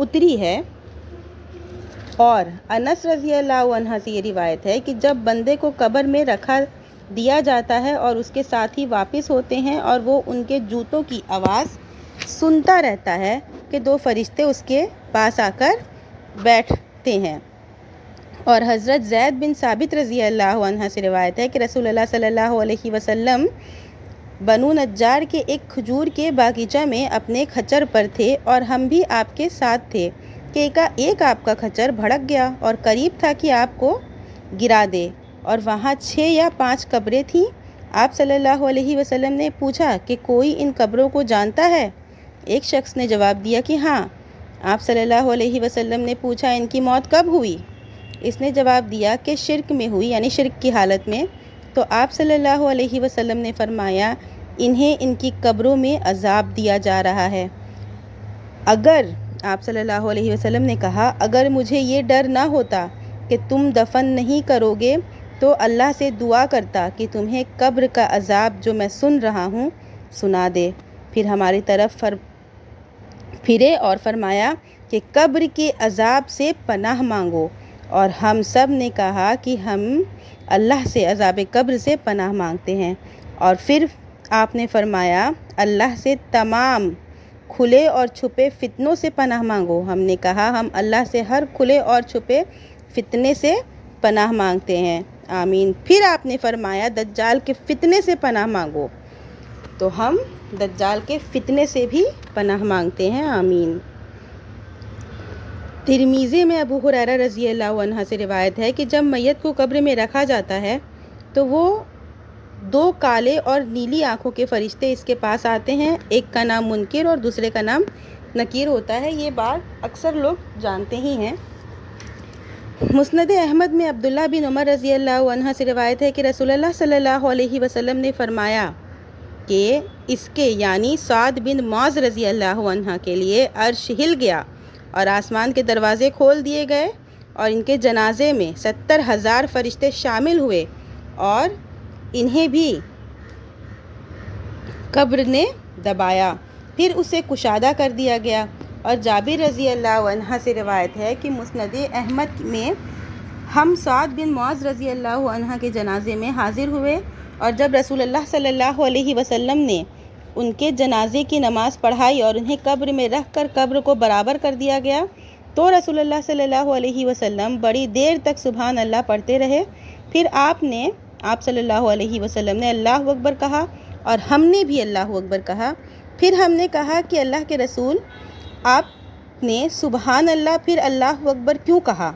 اتری ہے۔ اور انس رضی اللہ عنہ سے یہ روایت ہے کہ جب بندے کو قبر میں رکھا دیا جاتا ہے اور اس کے ساتھی واپس ہوتے ہیں اور وہ ان کے جوتوں کی آواز سنتا رہتا ہے کہ 2 فرشتے اس کے پاس آ کر بیٹھتے ہیں۔ اور حضرت زید بن ثابت رضی اللہ عنہ سے روایت ہے کہ رسول اللہ صلی اللہ علیہ وسلم بنو نجار کے ایک کھجور کے باغیچہ میں اپنے کھچر پر تھے اور ہم بھی آپ کے ساتھ تھے کہ ایک آپ کا کھچر بھڑک گیا اور قریب تھا کہ آپ کو گرا دے، اور وہاں 6 یا 5 قبریں تھیں۔ آپ صلی اللہ علیہ وسلم نے پوچھا کہ کوئی ان قبروں کو جانتا ہے؟ ایک شخص نے جواب دیا کہ ہاں۔ آپ صلی اللہ علیہ وسلم نے پوچھا ان کی موت کب ہوئی؟ اس نے جواب دیا کہ شرک میں ہوئی، یعنی شرک کی حالت میں۔ تو آپ صلی اللہ علیہ وسلم نے فرمایا انہیں ان کی قبروں میں عذاب دیا جا رہا ہے۔ آپ صلی اللہ علیہ وسلم نے کہا اگر مجھے یہ ڈر نہ ہوتا کہ تم دفن نہیں کرو گے تو اللہ سے دعا کرتا کہ تمہیں قبر کا عذاب جو میں سن رہا ہوں سنا دے۔ پھر ہماری طرف پھرے اور فرمایا کہ قبر کے عذاب سے پناہ مانگو، اور ہم سب نے کہا کہ ہم اللہ سے عذاب قبر سے پناہ مانگتے ہیں۔ اور پھر آپ نے فرمایا اللہ سے تمام کھلے اور چھپے فتنوں سے پناہ مانگو۔ ہم نے کہا ہم اللہ سے ہر کھلے اور چھپے فتنے سے پناہ مانگتے ہیں، آمین۔ پھر آپ نے فرمایا دجال کے فتنے سے پناہ مانگو، تو ہم دجال کے فتنے سے بھی پناہ مانگتے ہیں، آمین۔ ترمذی میں ابو ہریرہ رضی اللہ عنہ سے روایت ہے کہ جب میت کو قبر میں رکھا جاتا ہے تو وہ 2 کالے اور نیلی آنکھوں کے فرشتے اس کے پاس آتے ہیں۔ ایک کا نام منکر اور دوسرے کا نام نکیر ہوتا ہے۔ یہ بات اکثر لوگ جانتے ہی ہیں۔ مسند احمد میں عبداللہ بن عمر رضی اللہ عنہ سے روایت ہے کہ رسول اللہ صلی اللہ علیہ وسلم نے فرمایا کہ اس کے یعنی سعد بن معاذ رضی اللہ عنہ کے لیے عرش ہل گیا اور آسمان کے دروازے کھول دیے گئے اور ان کے جنازے میں 70,000 فرشتے شامل ہوئے اور انہیں بھی قبر نے دبایا، پھر اسے کشادہ کر دیا گیا۔ اور جابر رضی اللہ عنہ سے روایت ہے کہ مسند احمد میں ہم سعد بن معاذ رضی اللہ عنہ کے جنازے میں حاضر ہوئے، اور جب رسول اللہ صلی اللہ علیہ وسلم نے ان کے جنازے کی نماز پڑھائی اور انہیں قبر میں رکھ کر قبر کو برابر کر دیا گیا تو رسول اللہ صلی اللہ علیہ وسلم بڑی دیر تک سبحان اللہ پڑھتے رہے۔ پھر آپ صلی اللہ علیہ وسلم نے اللہ اکبر کہا اور ہم نے بھی اللہ اکبر کہا۔ پھر ہم نے کہا کہ اللہ کے رسول آپ نے سبحان اللہ پھر اللہ اکبر کیوں کہا؟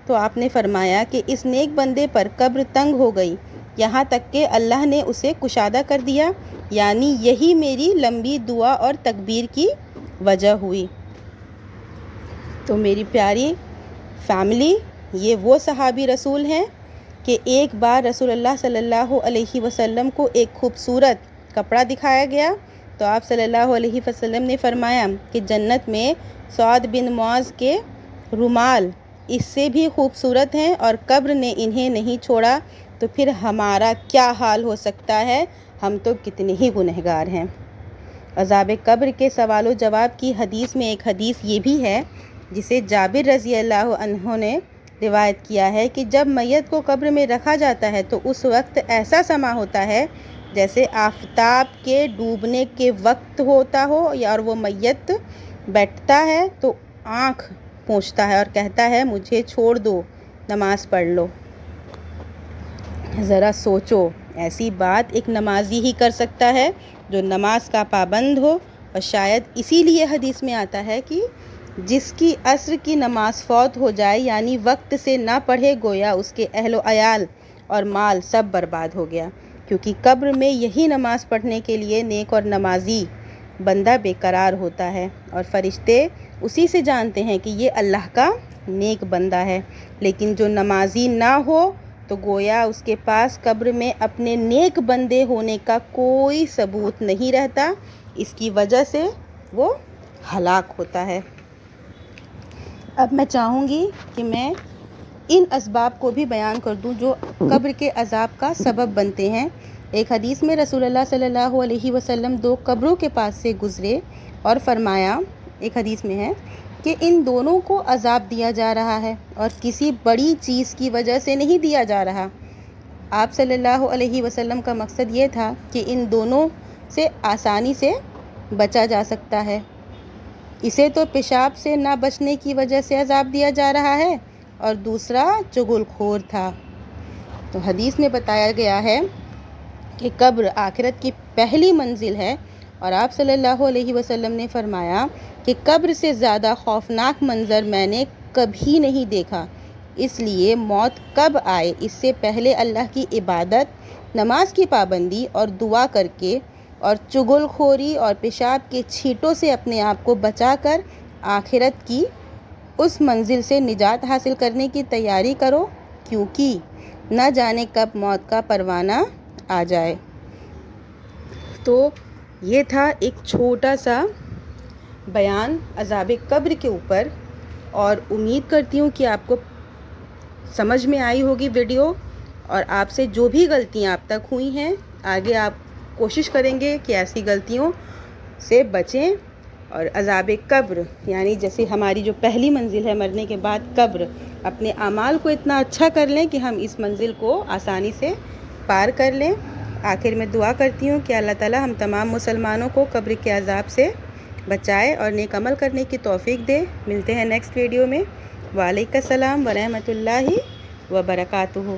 تو آپ نے فرمایا کہ اس نیک بندے پر قبر تنگ ہو گئی یہاں تک کہ اللہ نے اسے کشادہ کر دیا، یعنی یہی میری لمبی دعا اور تکبیر کی وجہ ہوئی۔ تو میری پیاری فیملی، یہ وہ صحابی رسول ہیں کہ ایک بار رسول اللہ صلی اللہ علیہ وسلم کو ایک خوبصورت کپڑا دکھایا گیا تو آپ صلی اللہ علیہ وسلم نے فرمایا کہ جنت میں سعد بن معاذ کے رومال اس سے بھی خوبصورت ہیں اور قبر نے انہیں نہیں چھوڑا، تو پھر ہمارا کیا حال ہو سکتا ہے؟ ہم تو کتنے ہی گنہگار ہیں۔ عذاب قبر کے سوال و جواب کی حدیث میں ایک حدیث یہ بھی ہے جسے جابر رضی اللہ عنہ نے روایت کیا ہے کہ جب میت کو قبر میں رکھا جاتا ہے تو اس وقت ایسا سما ہوتا ہے جیسے آفتاب کے ڈوبنے کے وقت ہوتا ہو، اور وہ میت بیٹھتا ہے تو آنکھ پوچھتا ہے اور کہتا ہے مجھے چھوڑ دو، نماز پڑھ لو۔ ذرا سوچو، ایسی بات ایک نمازی ہی کر سکتا ہے جو نماز کا پابند ہو، اور شاید اسی لیے حدیث میں آتا ہے کہ جس کی عصر کی نماز فوت ہو جائے یعنی وقت سے نہ پڑھے گویا اس کے اہل و عیال اور مال سب برباد ہو گیا، کیونکہ قبر میں یہی نماز پڑھنے کے لیے نیک اور نمازی بندہ بے قرار ہوتا ہے، اور فرشتے اسی سے جانتے ہیں کہ یہ اللہ کا نیک بندہ ہے۔ لیکن جو نمازی نہ ہو تو گویا اس کے پاس قبر میں اپنے نیک بندے ہونے کا کوئی ثبوت نہیں رہتا، اس کی وجہ سے وہ ہلاک ہوتا ہے۔ اب میں چاہوں گی کہ میں ان اسباب کو بھی بیان کر دوں جو قبر کے عذاب کا سبب بنتے ہیں۔ ایک حدیث میں رسول اللہ صلی اللہ علیہ وسلم 2 قبروں کے پاس سے گزرے اور فرمایا ایک حدیث میں ہے کہ ان دونوں کو عذاب دیا جا رہا ہے اور کسی بڑی چیز کی وجہ سے نہیں دیا جا رہا۔ آپ صلی اللہ علیہ وسلم کا مقصد یہ تھا کہ ان دونوں سے آسانی سے بچا جا سکتا ہے۔ اسے تو پیشاب سے نہ بچنے کی وجہ سے عذاب دیا جا رہا ہے اور دوسرا چغل خور تھا۔ تو حدیث میں بتایا گیا ہے کہ قبر آخرت کی پہلی منزل ہے، اور آپ صلی اللہ علیہ وسلم نے فرمایا کہ قبر سے زیادہ خوفناک منظر میں نے کبھی نہیں دیکھا، اس لیے موت کب آئے اس سے پہلے اللہ کی عبادت، نماز کی پابندی اور دعا کر کے اور چغل خوری اور پیشاب کے چھینٹوں سے اپنے آپ کو بچا کر آخرت کی اس منزل سے نجات حاصل کرنے کی تیاری کرو، کیونکہ نہ جانے کب موت کا پروانہ آ جائے۔ تو یہ تھا ایک چھوٹا سا بیان عذاب قبر کے اوپر، اور امید کرتی ہوں کہ آپ کو سمجھ میں آئی ہوگی ویڈیو، اور آپ سے جو بھی غلطیاں اب تک ہوئی ہیں آگے آپ کوشش کریں گے کہ ایسی غلطیوں سے بچیں، اور عذاب قبر یعنی جیسے ہماری جو پہلی منزل ہے مرنے کے بعد قبر، اپنے اعمال کو اتنا اچھا کر لیں کہ ہم اس منزل کو آسانی سے پار کر لیں۔ آخر میں دعا کرتی ہوں کہ اللہ تعالی ہم تمام مسلمانوں کو قبر کے عذاب سے بچائے اور نیک عمل کرنے کی توفیق دے۔ ملتے ہیں نیکسٹ ویڈیو میں۔ وعلیکم السلام ورحمۃ اللہ وبرکاتہ۔